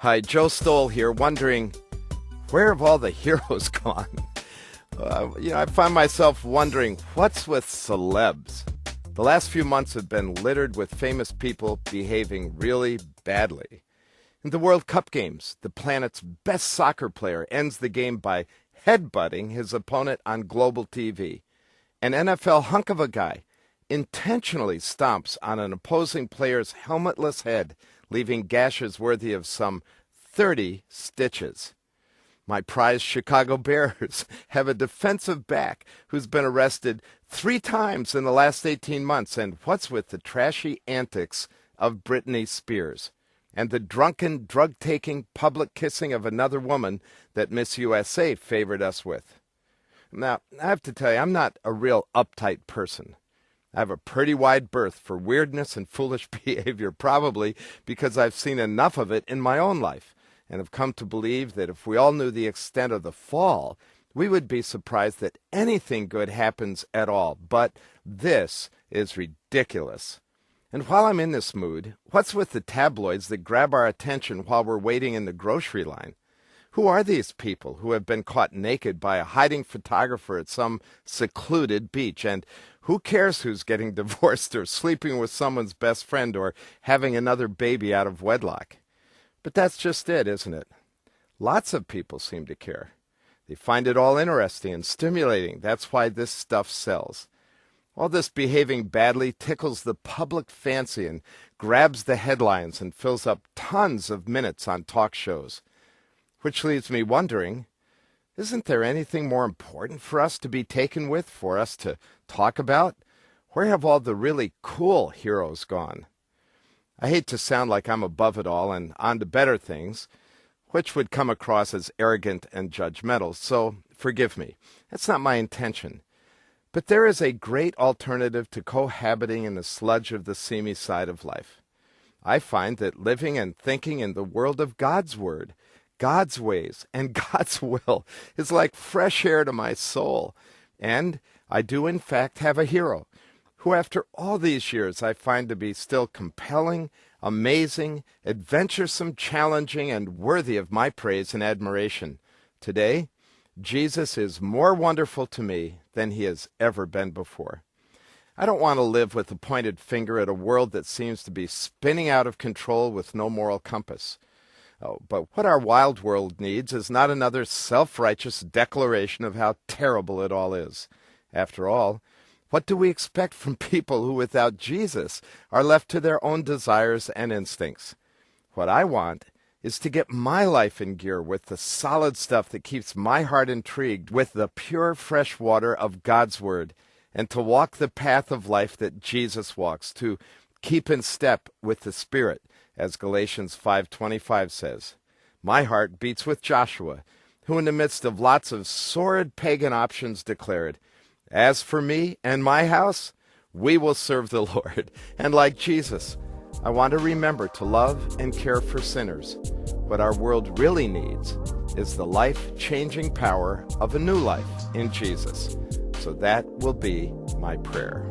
Hi, Joe Stowell here, wondering, where have all the heroes gone? I find myself wondering, what's with celebs? The last few months have been littered with famous people behaving really badly. In the World Cup games, the planet's best soccer player ends the game by headbutting his opponent on global TV. An NFL hunk of a guy intentionally stomps on an opposing player's helmetless head, leaving gashes worthy of some 30 stitches. My prized Chicago Bears have a defensive back who's been arrested 3 times in the last 18 months. And what's with the trashy antics of Britney Spears and the drunken, drug-taking, public kissing of another woman that Miss USA favored us with? Now, I have to tell you, I'm not a real uptight person. I have a pretty wide berth for weirdness and foolish behavior, probably because I've seen enough of it in my own life, and have come to believe that if we all knew the extent of the fall, we would be surprised that anything good happens at all. But this is ridiculous. And while I'm in this mood, what's with the tabloids that grab our attention while we're waiting in the grocery line? Who are these people who have been caught naked by a hiding photographer at some secluded beach? And who cares who's getting divorced or sleeping with someone's best friend or having another baby out of wedlock? But that's just it, isn't it? Lots of people seem to care. They find it all interesting and stimulating. That's why this stuff sells. All this behaving badly tickles the public fancy and grabs the headlines and fills up tons of minutes on talk shows. Which leaves me wondering, isn't there anything more important for us to be taken with, for us to talk about? Where have all the really cool heroes gone? I hate to sound like I'm above it all and on to better things, which would come across as arrogant and judgmental, so forgive me. That's not my intention. But there is a great alternative to cohabiting in the sludge of the seamy side of life. I find that living and thinking in the world of God's Word, God's ways, and God's will is like fresh air to my soul. And I do in fact have a hero, who after all these years I find to be still compelling, amazing, adventuresome, challenging, and worthy of my praise and admiration. Today, Jesus is more wonderful to me than he has ever been before. I don't want to live with a pointed finger at a world that seems to be spinning out of control with no moral compass. Oh, but what our wild world needs is not another self-righteous declaration of how terrible it all is. After all, what do we expect from people who, without Jesus, are left to their own desires and instincts? What I want is to get my life in gear with the solid stuff that keeps my heart intrigued with the pure, fresh water of God's Word, and to walk the path of life that Jesus walks, to keep in step with the Spirit, as Galatians 5:25 says. My heart beats with Joshua, who in the midst of lots of sordid pagan options declared, "As for me and my house, we will serve the Lord." And like Jesus, I want to remember to love and care for sinners. What our world really needs is the life-changing power of a new life in Jesus. So that will be my prayer.